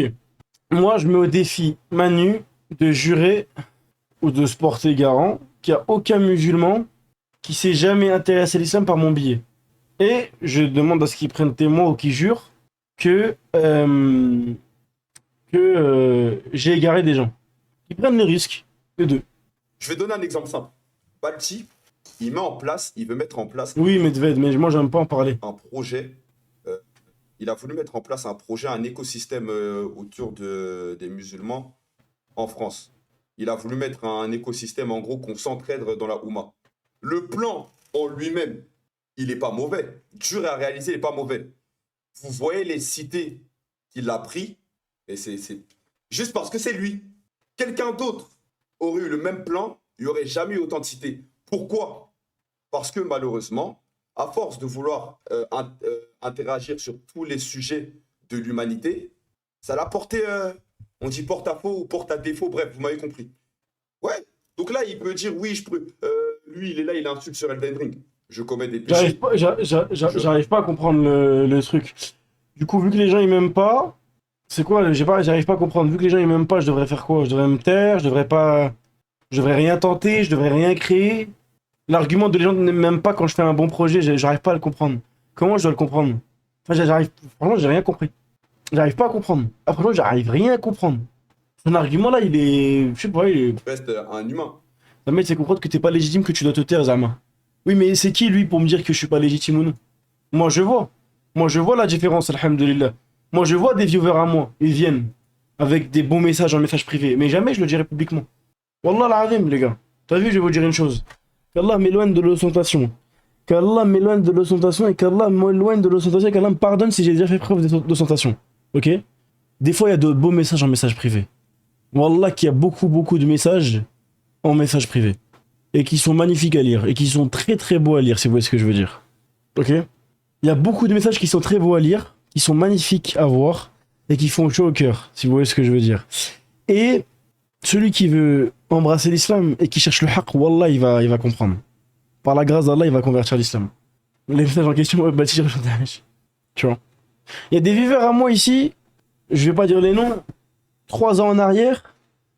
Moi je mets au défi Manu de jurer ou de se porter garant qu'il n'y a aucun musulman qui s'est jamais intéressé à l'islam par mon billet. Et je demande à ce qu'ils prennent témoin ou qu'ils jurent que j'ai égaré des gens. Ils prennent le risque, les deux. Je vais donner un exemple simple. Balti, il veut mettre en place Oui, Medved, mais moi j'aime pas en parler. un projet. Il a voulu mettre en place un projet, un écosystème autour des musulmans en France. Il a voulu mettre un écosystème, en gros, qu'on s'entraide dans la Oumma. Le plan en lui-même, il n'est pas mauvais. Dur à réaliser, il n'est pas mauvais. Vous voyez les cités qu'il a pris, et c'est juste parce que c'est lui. Quelqu'un d'autre aurait eu le même plan, il n'y aurait jamais eu autant de cités. Pourquoi? Parce que malheureusement, à force de vouloir interagir sur tous les sujets de l'humanité, ça l'a porté, on dit porte-à-faux ou porte-à-défaut, bref, vous m'avez compris. Ouais, donc là, il peut dire, oui, lui, il est là, il insulte sur Elden Ring. Je commets des péchés. J'arrive pas à comprendre le truc. Du coup, vu que les gens ils m'aiment pas, c'est quoi? J'arrive pas à comprendre. Vu que les gens ils m'aiment pas, je devrais faire quoi? Je devrais me taire, je devrais rien tenter, je devrais rien créer. L'argument de les gens ne m'aiment pas quand je fais un bon projet, j'arrive pas à le comprendre. Comment je dois le comprendre? Enfin, franchement, j'ai rien compris. J'arrive pas à comprendre. Ah, franchement, j'arrive rien à comprendre. Son argument là, il est. Je sais pas, il est. Reste un humain. Ça mec, c'est comprendre que t'es pas légitime, que tu dois te taire, Zama. Oui, mais c'est qui lui pour me dire que je suis pas légitime ou non? Moi, je vois la différence, alhamdoulilah. Moi, je vois des viewers à moi, ils viennent avec des bons messages en message privé, mais jamais je le dirai publiquement. Wallah l'azim, les gars. T'as vu, je vais vous dire une chose. Qu'Allah m'éloigne de l'ostentation. Qu'Allah m'éloigne de l'ostentation et qu'Allah m'éloigne de l'ostentation et qu'Allah me pardonne si j'ai déjà fait preuve d'ostentation. Ok? Des fois, il y a de beaux messages en message privé. Wallah, qu'il y a beaucoup de messages en message privé. Et qui sont magnifiques à lire. Et qui sont très très beaux à lire, si vous voyez ce que je veux dire. Ok? Il y a beaucoup de messages qui sont très beaux à lire, qui sont magnifiques à voir, et qui font chaud au cœur, si vous voyez ce que je veux dire. Et celui qui veut embrasser l'islam et qui cherche le haqq, wallah, il va comprendre. Par la grâce d'Allah, il va convertir l'islam. Les messages en question, tu vois. Il y a des viveurs à moi ici, je vais pas dire les noms, 3 ans en arrière,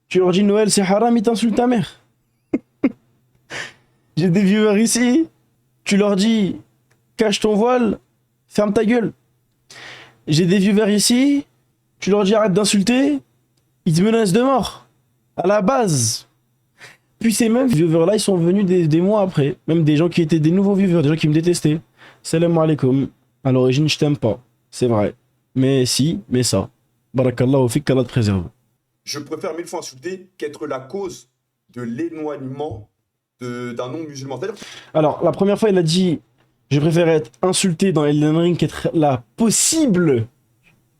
tu leur dis Noël c'est haram, ils t'insultent ta mère. J'ai des viewers ici, tu leur dis cache ton voile, ferme ta gueule. j'ai des viewers ici, tu leur dis arrête d'insulter, ils te menacent de mort. À la base. Puis ces mêmes viewers-là, ils sont venus des mois après. Même des gens qui étaient des nouveaux viewers, des gens qui me détestaient. Salam alaikum. À l'origine, je t'aime pas. C'est vrai. Mais si, mais ça. Barakallahu fik, qu'Allah te préserve. Je préfère mille fois insulter qu'être la cause de l'éloignement d'un non-musulman. C'est-à-dire Alors, la première fois, il a dit je préfère être insulté dans Elden Ring qu'être la possible,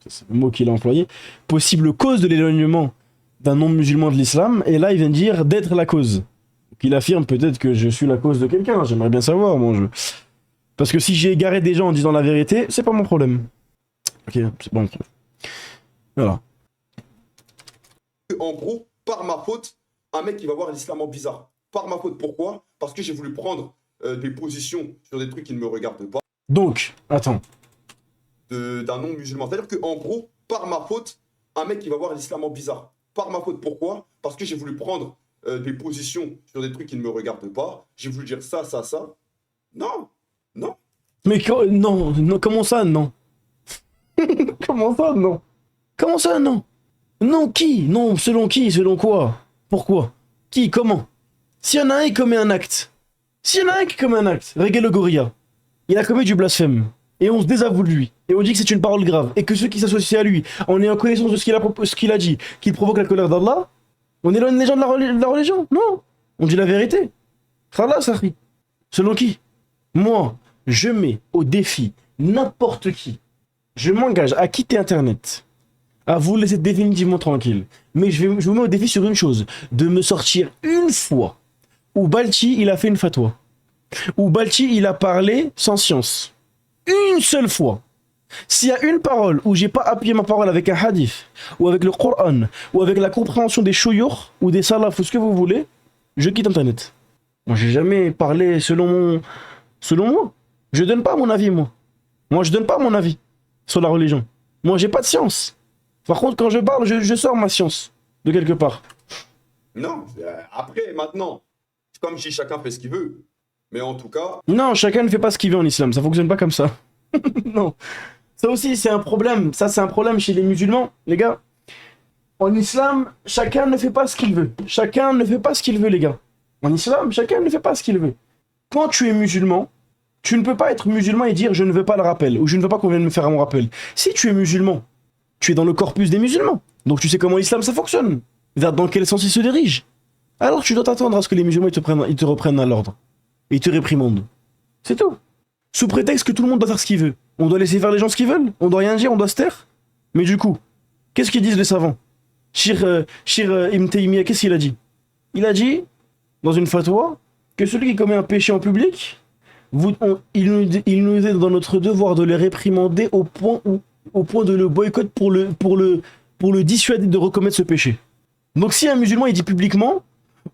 c'est le mot qu'il a employé, possible cause de l'éloignement d'un non-musulman de l'islam. Et là, il vient de dire d'être la cause. Donc, il affirme peut-être que je suis la cause de quelqu'un. J'aimerais bien savoir, mon jeu. Parce que si j'ai égaré des gens en disant la vérité, c'est pas mon problème. Ok, c'est bon. Voilà. en gros, par ma faute, un mec qui va voir l'islam en bizarre. Par ma faute, pourquoi? Parce que j'ai voulu prendre des positions sur des trucs qui ne me regardent pas. Donc, attends. D'un non-musulman. C'est-à-dire qu'en gros, par ma faute, un mec qui va voir l'islam en bizarre. Par ma faute, pourquoi? Parce que j'ai voulu prendre des positions sur des trucs qui ne me regardent pas. J'ai voulu dire ça, ça, ça. Non, non. Mais non, non, comment ça, non? Comment ça, non? Comment ça, non? Non, qui? Non, selon qui? Selon quoi? Pourquoi? Qui? Comment? S'il y en a un qui commet un acte, Reggae le gorilla, il a commis du blasphème, et on se désavoue de lui, et on dit que c'est une parole grave, et que ceux qui s'associent à lui, en ayant connaissance de ce qu'il a dit, qu'il provoque la colère d'Allah, on éloigne les gens de la religion? Non, on dit la vérité. Khalas, Sahri. Selon qui? Moi, je mets au défi n'importe qui. Je m'engage à quitter Internet, à vous laisser définitivement tranquille. Mais je vous mets au défi sur une chose, de me sortir une fois où Balti, il a fait une fatwa. Où Balti, il a parlé sans science. Une seule fois. S'il y a une parole où j'ai pas appuyé ma parole avec un hadith, ou avec le Coran, ou avec la compréhension des shouyour, ou des salaf, ou ce que vous voulez, je quitte Internet. Moi, j'ai jamais parlé selon moi. Je donne pas mon avis, moi. Moi, je donne pas mon avis sur la religion. Moi, j'ai pas de science. Par contre, quand je parle, je sors ma science de quelque part. Non, après, maintenant, comme je dis, chacun fait ce qu'il veut. Mais en tout cas, Non, chacun ne fait pas ce qu'il veut en islam. Ça fonctionne pas comme ça. Non. Ça aussi, c'est un problème. Ça, c'est un problème chez les musulmans, les gars. En islam, chacun ne fait pas ce qu'il veut. Chacun ne fait pas ce qu'il veut, les gars. En islam, chacun ne fait pas ce qu'il veut. Quand tu es musulman, tu ne peux pas être musulman et dire je ne veux pas le rappel ou je ne veux pas qu'on vienne me faire mon rappel. Si tu es musulman, tu es dans le corpus des musulmans. Donc tu sais comment l'islam ça fonctionne. Vers dans quel sens il se dirige. Alors tu dois t'attendre à ce que les musulmans ils te reprennent à l'ordre. Et ils te réprimandent. C'est tout. Sous prétexte que tout le monde doit faire ce qu'il veut. On doit laisser faire les gens ce qu'ils veulent. On doit rien dire, on doit se taire. Mais du coup, qu'est-ce qu'ils disent les savants? Shir Ibn Taymiyyah, qu'est-ce qu'il a dit? Il a dit, dans une fatwa, que celui qui commet un péché en public, il nous est dans notre devoir de les réprimander au point de le boycotter pour le dissuader de recommettre ce péché. Donc si un musulman il dit publiquement,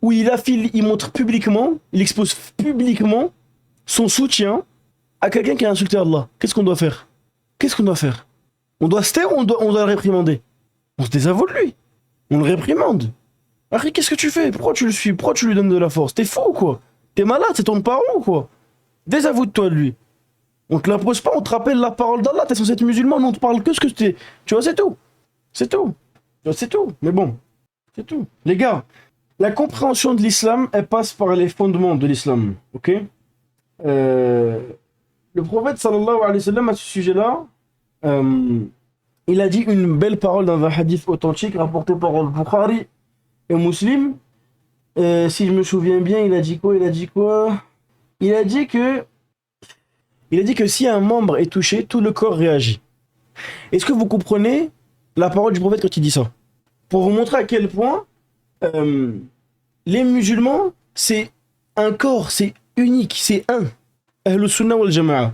ou il montre publiquement, il expose publiquement son soutien à quelqu'un qui a insulté Allah, qu'est-ce qu'on doit faire? On doit se taire ou on doit le réprimander? On se désavoue de lui. On le réprimande. Harry, qu'est-ce que tu fais? Pourquoi tu le suis? Pourquoi tu lui donnes de la force? T'es fou ou quoi? T'es malade, c'est ton parent ou quoi? Désavoue-toi de lui. On te l'impose pas, on te rappelle la parole d'Allah, t'es censé être musulman, mais on te parle que ce que t'es. Tu vois, c'est tout. C'est tout. C'est tout. Mais bon, c'est tout. Les gars, la compréhension de l'islam, elle passe par les fondements de l'islam. Ok? Le prophète sallallahu alayhi wa sallam à ce sujet-là, il a dit une belle parole dans un hadith authentique rapporté par Al-Bukhari et Muslim. Si je me souviens bien, il a dit quoi? Il a dit que si un membre est touché, tout le corps réagit. Est-ce que vous comprenez la parole du prophète quand il dit ça? Pour vous montrer à quel point les musulmans, c'est un corps, c'est unique, c'est un. Ahlus Sunnah wal Jama'a.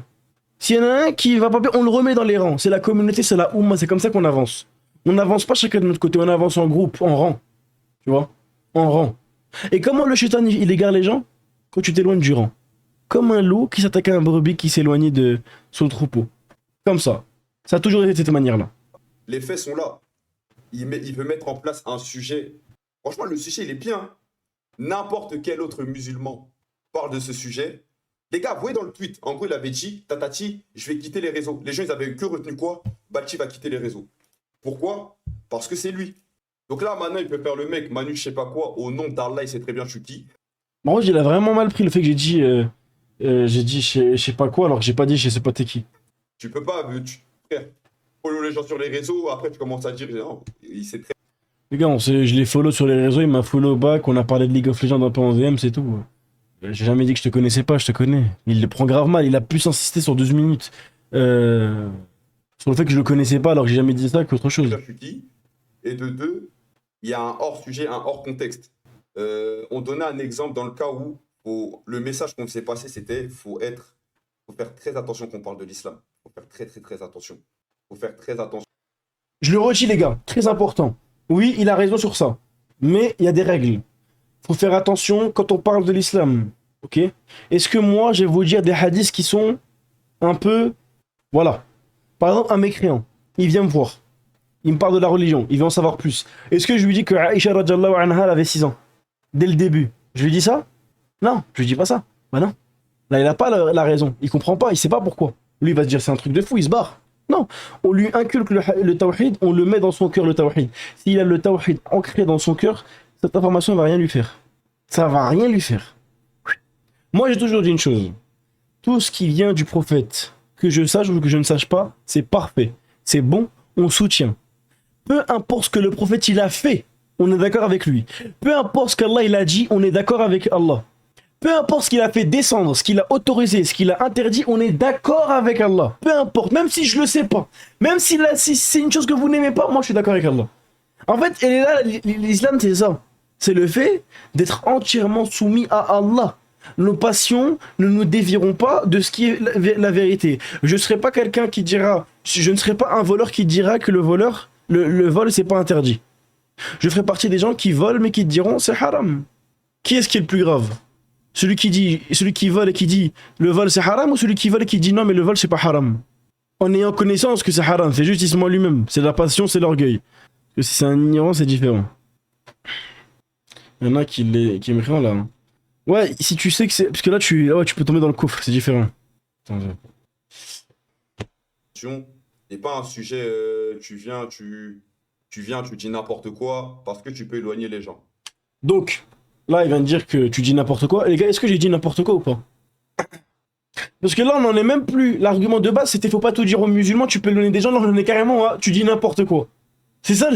S'il y en a un qui va pas bien, on le remet dans les rangs. C'est la communauté, c'est la Ummah, c'est comme ça qu'on avance. On n'avance pas chacun de notre côté, on avance en groupe, en rang. Tu vois? En rang. Et comment le shaitan, il égare les gens? Quand tu t'éloignes du rang. Comme un loup qui s'attaque à un brebis qui s'éloignait de son troupeau. Comme ça. Ça a toujours été de cette manière-là. les faits sont là. Il veut mettre en place un sujet. Franchement, le sujet, il est bien. N'importe quel autre musulman parle de ce sujet. Les gars, vous voyez dans le tweet, en gros, il avait dit, Tatati, je vais quitter les réseaux. Les gens, ils avaient que retenu quoi? Balti va quitter les réseaux. Pourquoi? Parce que c'est lui. Donc là, maintenant, il peut faire le mec, Manu, je sais pas quoi, au nom d'Allah, il sait très bien je suis qui. Moi, il a vraiment mal pris le fait que j'ai dit je sais pas quoi, alors que j'ai pas dit je sais pas t'es qui. Tu peux pas, frère, follow les gens sur les réseaux, après tu commences à dire, non, il sait très Les gars, je l'ai follow sur les réseaux, il m'a follow back, on a parlé de League of Legends un peu en DM, c'est tout. J'ai jamais dit que je te connaissais pas, je te connais. Il le prend grave mal, il a plus insisté sur 12 minutes. Sur le fait que je le connaissais pas, alors que j'ai jamais dit ça qu'autre chose. bien je suis qui. Et de deux, il y a un hors sujet, un hors contexte. On donnait un exemple dans le cas où le message qu'on faisait passer, c'était faut faire très attention qu'on parle de l'islam. Faut faire très très très attention. Faut faire très attention. Je le redis les gars, très important. Oui, il a raison sur ça. Mais il y a des règles. Faut faire attention quand on parle de l'islam. Ok? Est-ce que moi, je vais vous dire des hadiths qui sont un peu... Voilà. Par exemple, un mécréant, il vient me voir. Il me parle de la religion, il veut en savoir plus. Est-ce que je lui dis que Aïcha radhiyallahu anha elle avait 6 ans? Dès le début. Je lui dis ça? Non, je lui dis pas ça. Bah non. Là, il a pas la raison. Il comprend pas, il sait pas pourquoi. Lui, il va se dire c'est un truc de fou, il se barre. Non. On lui inculque le tawhid, on le met dans son cœur, le tawhid. S'il a le tawhid ancré dans son cœur, cette information ne va rien lui faire. Ça va rien lui faire. Moi, j'ai toujours dit une chose. Tout ce qui vient du prophète, que je sache ou que je ne sache pas, c'est parfait. C'est bon, on soutient. Peu importe ce que le prophète il a fait, on est d'accord avec lui. Peu importe ce qu'Allah il a dit, on est d'accord avec Allah. Peu importe ce qu'il a fait descendre, ce qu'il a autorisé, ce qu'il a interdit, on est d'accord avec Allah. Peu importe, même si je le sais pas. Même si c'est une chose que vous n'aimez pas, moi je suis d'accord avec Allah. En fait, elle est là, l'islam c'est ça. C'est le fait d'être entièrement soumis à Allah. Nos passions ne nous dévieront pas de ce qui est la vérité. Je ne serai pas quelqu'un qui dira, je ne serai pas un voleur qui dira que le vol c'est pas interdit. Je ferai partie des gens qui volent mais qui diront c'est haram. Qui est-ce qui est le plus grave? Celui qui vole et qui dit le vol c'est haram, ou celui qui vole et qui dit non mais le vol c'est pas haram? En ayant connaissance que c'est haram, c'est juste il se ment lui-même. C'est la passion, c'est l'orgueil. Parce que si c'est un ignorant, c'est différent. Il y en a qui me rend là. Hein. Ouais, si tu sais que c'est... Parce que là, tu peux tomber dans le coffre, c'est différent. Attends, n'est pas un sujet, tu dis n'importe quoi parce que tu peux éloigner les gens. Donc, là, il vient de dire que tu dis n'importe quoi. Et les gars, est-ce que j'ai dit n'importe quoi ou pas? Parce que là, on n'en est même plus. L'argument de base, c'était faut pas tout dire aux musulmans, tu peux éloigner des gens. Là, on en est carrément à tu dis n'importe quoi. C'est ça.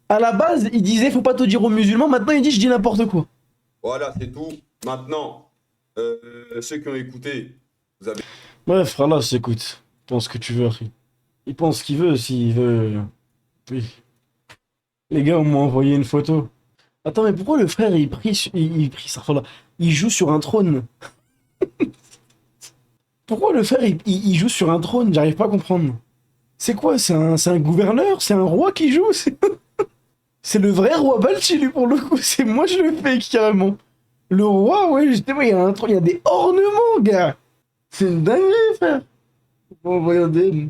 À la base, il disait faut pas tout dire aux musulmans. Maintenant, il dit je dis n'importe quoi. Voilà, c'est tout. Maintenant, ceux qui ont écouté, vous avez... Bref, frère, là, écoute. Pense ce que tu veux, Harry. Il pense ce qu'il veut, s'il veut... Oui. Les gars, on m'a envoyé une photo. Attends, mais pourquoi le frère, il prie ça, là. Il joue sur un trône. Pourquoi le frère, il joue sur un trône? J'arrive pas à comprendre. C'est quoi? C'est un gouverneur? C'est un roi qui joue? C'est le vrai roi Balchi, lui, pour le coup. C'est moi, je le fais, carrément. Le roi, ouais, justement, il y a des ornements, gars. C'est une dinguerie, frère. Bon, regardez.